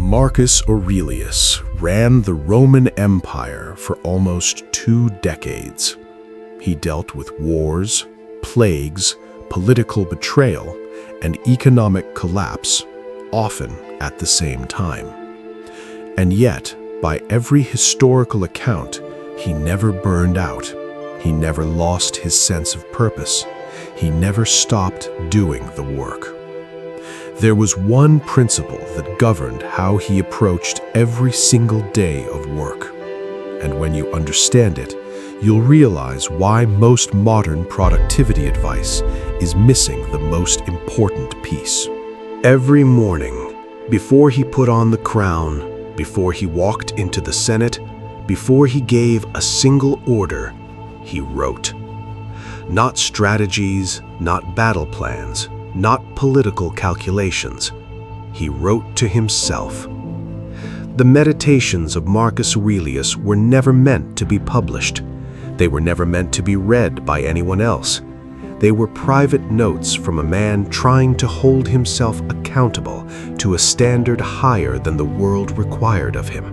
Marcus Aurelius ran the Roman Empire for almost 2 decades. He dealt with wars, plagues, political betrayal, and economic collapse, often at the same time. And yet, by every historical account, he never burned out. He never lost his sense of purpose. He never stopped doing the work. There was one principle that governed how he approached every single day of work. And when you understand it, you'll realize why most modern productivity advice is missing the most important piece. Every morning, before he put on the crown, before he walked into the Senate, before he gave a single order, he wrote. Not strategies, not battle plans, not political calculations. He wrote to himself. The meditations of Marcus Aurelius were never meant to be published. They were never meant to be read by anyone else. They were private notes from a man trying to hold himself accountable to a standard higher than the world required of him.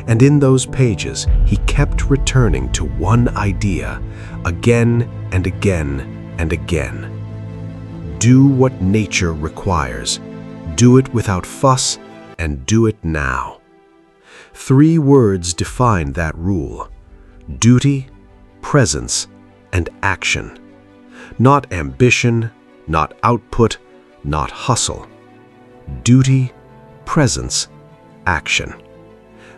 And in those pages, he kept returning to one idea, again and again and again. Do what nature requires. Do it without fuss, and do it now. 3 words define that rule: duty, presence, and action. Not ambition, not output, not hustle. Duty, presence, action.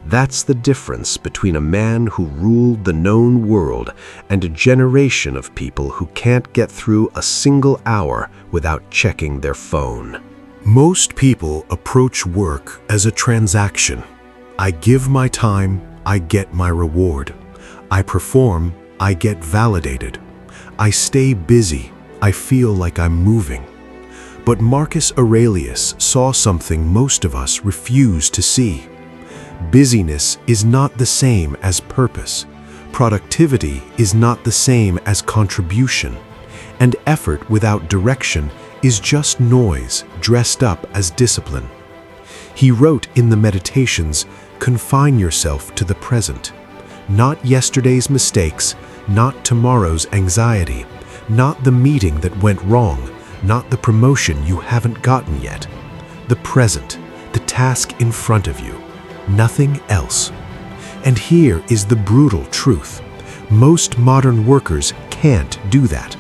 That's the difference between a man who ruled the known world and a generation of people who can't get through a single hour without checking their phone. Most people approach work as a transaction. I give my time, I get my reward. I perform, I get validated. I stay busy, I feel like I'm moving. But Marcus Aurelius saw something most of us refuse to see. Busyness is not the same as purpose. Productivity is not the same as contribution. And effort without direction is just noise dressed up as discipline. He wrote in the Meditations, confine yourself to the present. Not yesterday's mistakes, not tomorrow's anxiety, not the meeting that went wrong, not the promotion you haven't gotten yet. The present, the task in front of you. Nothing else. And here is the brutal truth. Most modern workers can't do that.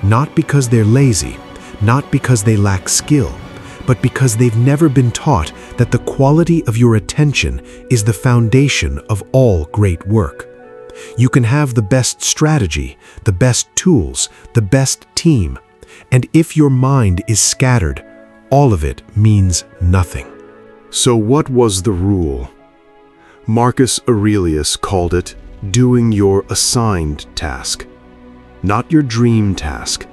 Not because they're lazy, not because they lack skill, but because they've never been taught that the quality of your attention is the foundation of all great work. You can have the best strategy, the best tools, the best team, and if your mind is scattered, all of it means nothing. So what was the rule? Marcus Aurelius called it doing your assigned task. Not your dream task,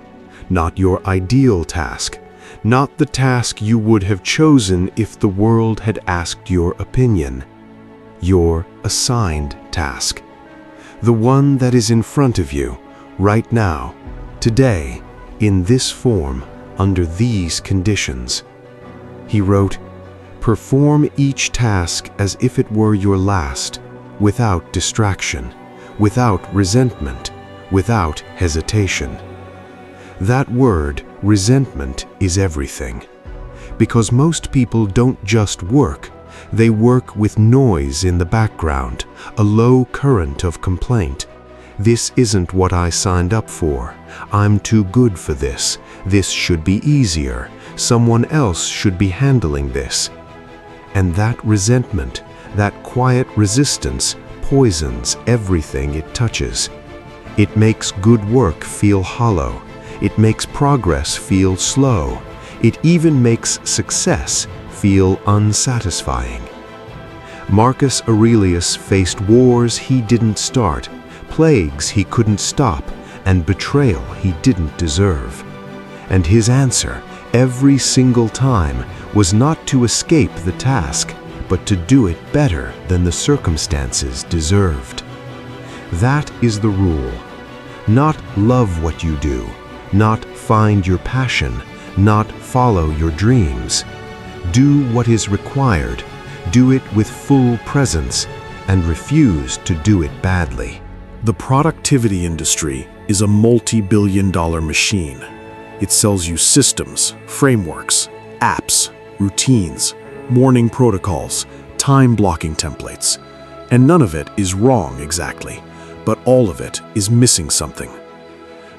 not your ideal task, not the task you would have chosen if the world had asked your opinion. Your assigned task. The one that is in front of you, right now, today, in this form, under these conditions. He wrote, perform each task as if it were your last, without distraction, without resentment, without hesitation. That word, resentment, is everything. Because most people don't just work, they work with noise in the background, a low current of complaint. This isn't what I signed up for. I'm too good for this. This should be easier. Someone else should be handling this. And that resentment, that quiet resistance, poisons everything it touches. It makes good work feel hollow. It makes progress feel slow. It even makes success feel unsatisfying. Marcus Aurelius faced wars he didn't start, plagues he couldn't stop, and betrayal he didn't deserve. And his answer, every single time, was not to escape the task, but to do it better than the circumstances deserved. That is the rule. Not love what you do, not find your passion, not follow your dreams. Do what is required, do it with full presence, and refuse to do it badly. The productivity industry is a multi-billion-dollar machine. It sells you systems, frameworks, apps, routines, morning protocols, time-blocking templates. And none of it is wrong exactly, but all of it is missing something.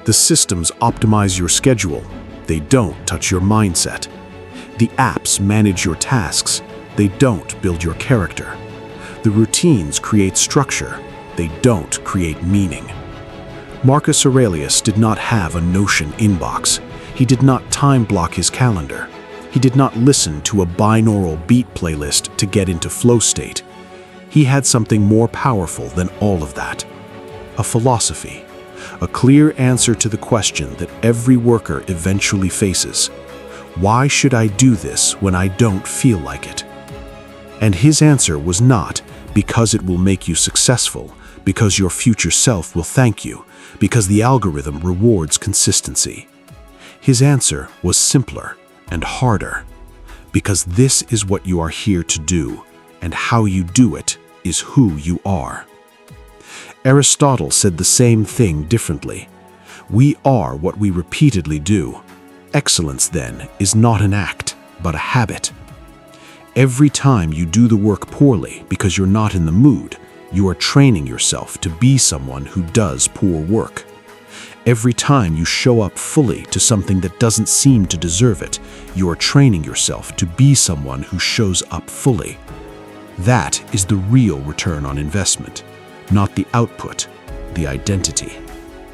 The systems optimize your schedule. They don't touch your mindset. The apps manage your tasks. They don't build your character. The routines create structure. They don't create meaning. Marcus Aurelius did not have a Notion inbox. He did not time block his calendar. He did not listen to a binaural beat playlist to get into flow state. He had something more powerful than all of that. A philosophy. A clear answer to the question that every worker eventually faces. Why should I do this when I don't feel like it? And his answer was not, because it will make you successful, because your future self will thank you, because the algorithm rewards consistency. His answer was simpler and harder, because this is what you are here to do, and how you do it is who you are. Aristotle said the same thing differently. We are what we repeatedly do. Excellence, then, is not an act, but a habit. Every time you do the work poorly because you're not in the mood, you are training yourself to be someone who does poor work. Every time you show up fully to something that doesn't seem to deserve it, you are training yourself to be someone who shows up fully. That is the real return on investment, not the output, the identity.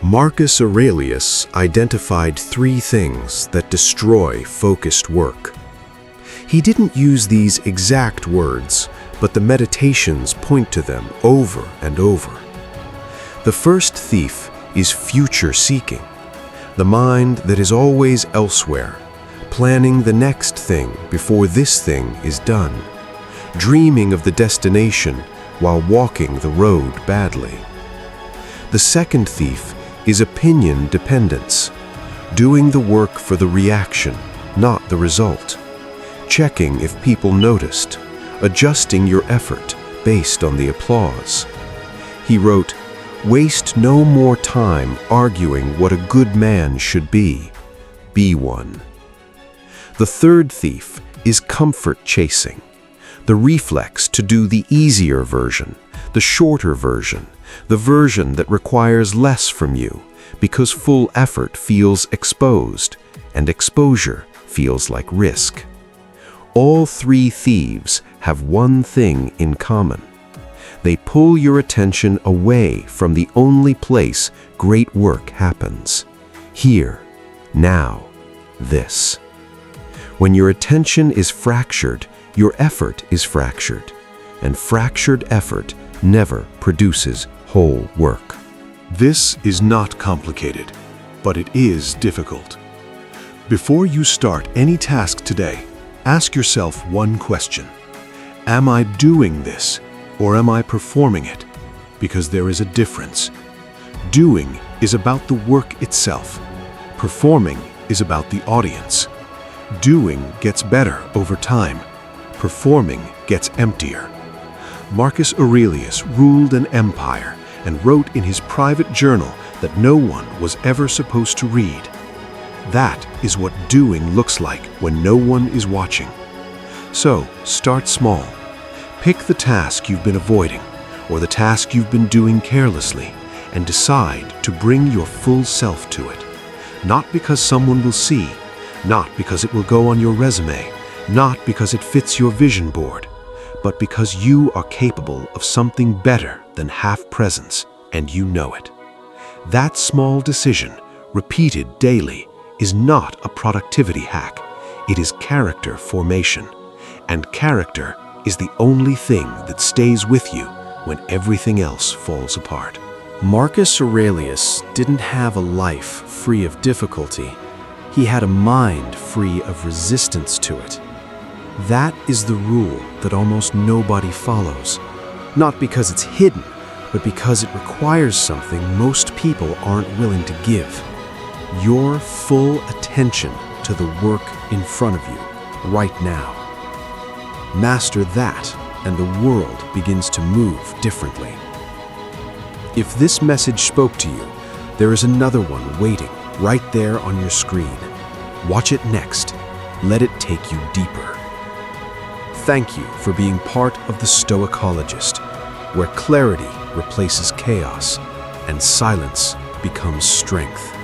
Marcus Aurelius identified 3 things that destroy focused work. He didn't use these exact words, but the meditations point to them over and over. The first thief is future-seeking, the mind that is always elsewhere, planning the next thing before this thing is done, dreaming of the destination while walking the road badly. The second thief is opinion dependence, doing the work for the reaction, not the result, checking if people noticed, adjusting your effort based on the applause. He wrote, "Waste no more time arguing what a good man should be. Be one." The third thief is comfort chasing, the reflex to do the easier version, the shorter version, the version that requires less from you, because full effort feels exposed, and exposure feels like risk. All 3 thieves have one thing in common. They pull your attention away from the only place great work happens. Here, now, this. When your attention is fractured, your effort is fractured, and fractured effort never produces whole work. This is not complicated, but it is difficult. Before you start any task today, ask yourself one question. Am I doing this, or am I performing it? Because there is a difference. Doing is about the work itself. Performing is about the audience. Doing gets better over time. Performing gets emptier. Marcus Aurelius ruled an empire and wrote in his private journal that no one was ever supposed to read. That is what doing looks like when no one is watching. So, start small. Pick the task you've been avoiding, or the task you've been doing carelessly, and decide to bring your full self to it. Not because someone will see, not because it will go on your resume, not because it fits your vision board, but because you are capable of something better than half presence, and you know it. That small decision, repeated daily, is not a productivity hack. It is character formation. And character is the only thing that stays with you when everything else falls apart. Marcus Aurelius didn't have a life free of difficulty. He had a mind free of resistance to it. That is the rule that almost nobody follows. Not because it's hidden, but because it requires something most people aren't willing to give. Your full attention to the work in front of you, right now. Master that, and the world begins to move differently. If this message spoke to you, there is another one waiting right there on your screen. Watch it next. Let it take you deeper. Thank you for being part of the Stoicologist, where clarity replaces chaos and silence becomes strength.